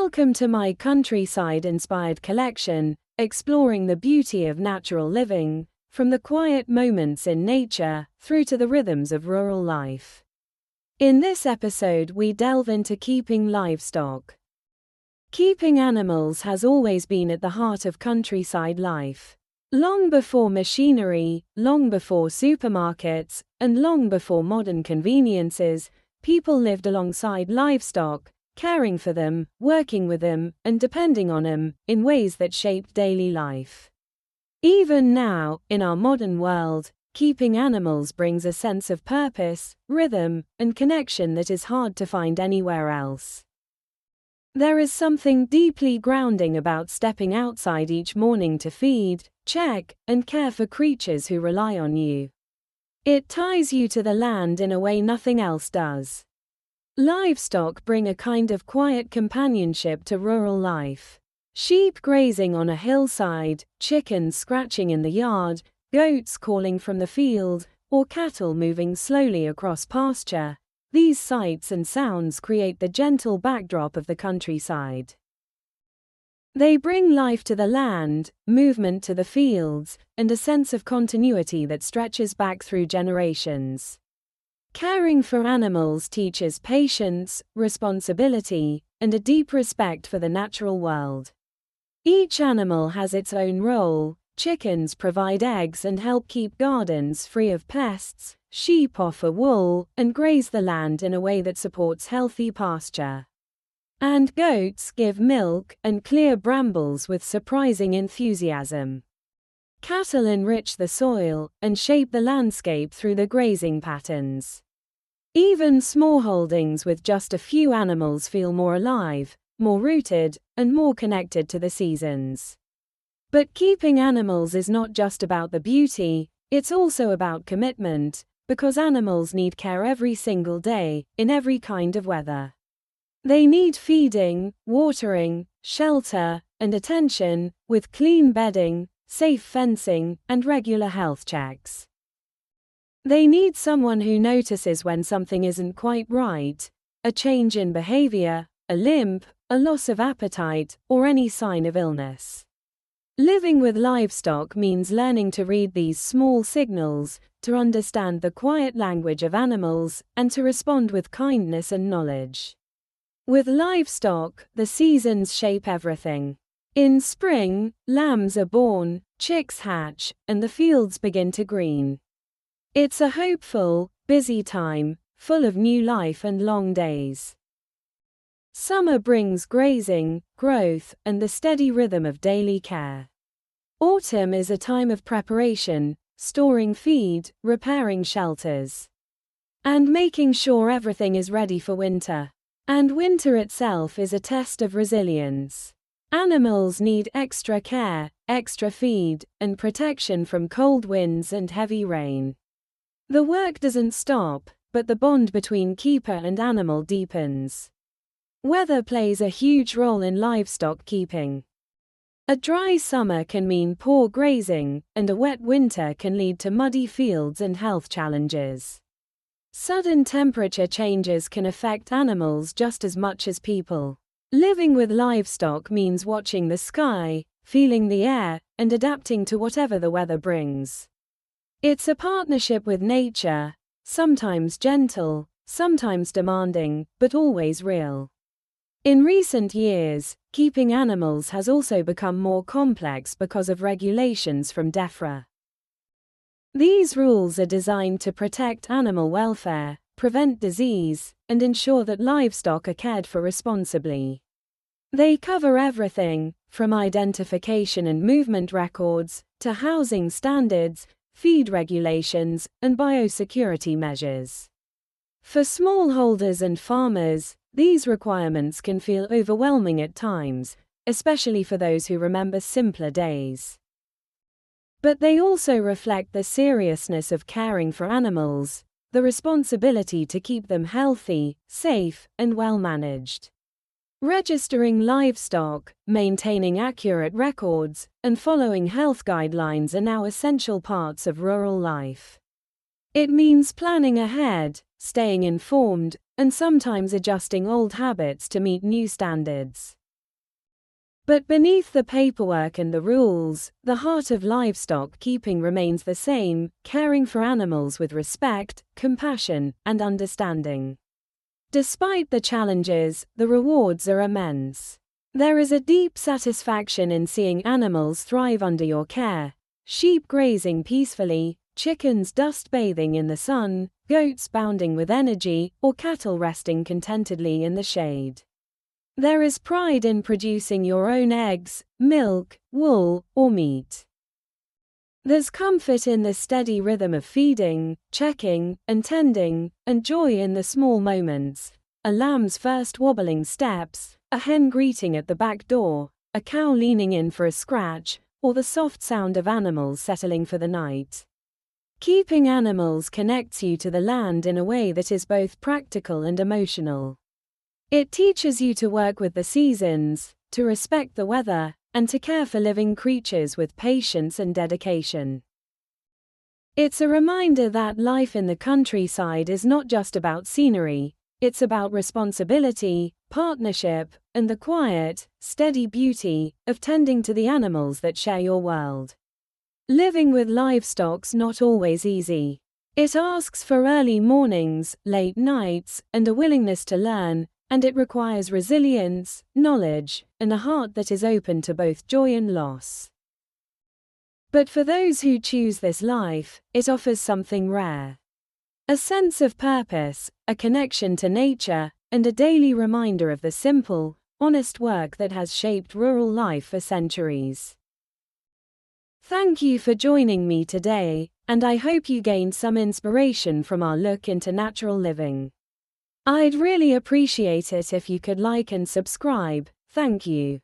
Welcome to my countryside-inspired collection, exploring the beauty of natural living, from the quiet moments in nature, through to the rhythms of rural life. In this episode we delve into keeping livestock. Keeping animals has always been at the heart of countryside life. Long before machinery, long before supermarkets, and long before modern conveniences, people lived alongside livestock, caring for them, working with them, and depending on them, in ways that shaped daily life. Even now, in our modern world, keeping animals brings a sense of purpose, rhythm, and connection that is hard to find anywhere else. There is something deeply grounding about stepping outside each morning to feed, check, and care for creatures who rely on you. It ties you to the land in a way nothing else does. Livestock bring a kind of quiet companionship to rural life. Sheep grazing on a hillside, chickens scratching in the yard, goats calling from the field, or cattle moving slowly across pasture. These sights and sounds create the gentle backdrop of the countryside. They bring life to the land, movement to the fields, and a sense of continuity that stretches back through generations. Caring for animals teaches patience, responsibility, and a deep respect for the natural world. Each animal has its own role. Chickens provide eggs and help keep gardens free of pests, sheep offer wool and graze the land in a way that supports healthy pasture. And goats give milk and clear brambles with surprising enthusiasm. Cattle enrich the soil and shape the landscape through the grazing patterns. Even smallholdings with just a few animals feel more alive, more rooted, and more connected to the seasons. But keeping animals is not just about the beauty, it's also about commitment, because animals need care every single day, in every kind of weather. They need feeding, watering, shelter, and attention, with clean bedding, safe fencing, and regular health checks. They need someone who notices when something isn't quite right, a change in behavior, a limp, a loss of appetite, or any sign of illness. Living with livestock means learning to read these small signals, to understand the quiet language of animals, and to respond with kindness and knowledge. With livestock, the seasons shape everything. In spring, lambs are born, chicks hatch, and the fields begin to green. It's a hopeful, busy time, full of new life and long days. Summer brings grazing, growth, and the steady rhythm of daily care. Autumn is a time of preparation, storing feed, repairing shelters, and making sure everything is ready for winter. And winter itself is a test of resilience. Animals need extra care, extra feed, and protection from cold winds and heavy rain. The work doesn't stop, but the bond between keeper and animal deepens. Weather plays a huge role in livestock keeping. A dry summer can mean poor grazing, and a wet winter can lead to muddy fields and health challenges. Sudden temperature changes can affect animals just as much as people. Living with livestock means watching the sky, feeling the air, and adapting to whatever the weather brings. It's a partnership with nature, sometimes gentle, sometimes demanding, but always real. In recent years, keeping animals has also become more complex because of regulations from DEFRA. These rules are designed to protect animal welfare, prevent disease, and ensure that livestock are cared for responsibly. They cover everything, from identification and movement records, to housing standards, feed regulations, and biosecurity measures. For smallholders and farmers, these requirements can feel overwhelming at times, especially for those who remember simpler days. But they also reflect the seriousness of caring for animals, the responsibility to keep them healthy, safe, and well managed. Registering livestock, maintaining accurate records, and following health guidelines are now essential parts of rural life. It means planning ahead, staying informed, and sometimes adjusting old habits to meet new standards. But beneath the paperwork and the rules, the heart of livestock keeping remains the same, caring for animals with respect, compassion, and understanding. Despite the challenges, the rewards are immense. There is a deep satisfaction in seeing animals thrive under your care: sheep grazing peacefully, chickens dust bathing in the sun, goats bounding with energy, or cattle resting contentedly in the shade. There is pride in producing your own eggs, milk, wool, or meat. There's comfort in the steady rhythm of feeding, checking, and tending, and joy in the small moments: a lamb's first wobbling steps, a hen greeting at the back door, a cow leaning in for a scratch, or the soft sound of animals settling for the night. Keeping animals connects you to the land in a way that is both practical and emotional. It teaches you to work with the seasons, to respect the weather, and to care for living creatures with patience and dedication. It's a reminder that life in the countryside is not just about scenery, it's about responsibility, partnership, and the quiet, steady beauty of tending to the animals that share your world. Living with livestock's not always easy. It asks for early mornings, late nights, and a willingness to learn, and it requires resilience, knowledge, and a heart that is open to both joy and loss. But for those who choose this life, it offers something rare: a sense of purpose, a connection to nature, and a daily reminder of the simple, honest work that has shaped rural life for centuries. Thank you for joining me today, and I hope you gained some inspiration from our look into natural living. I'd really appreciate it if you could like and subscribe. Thank you.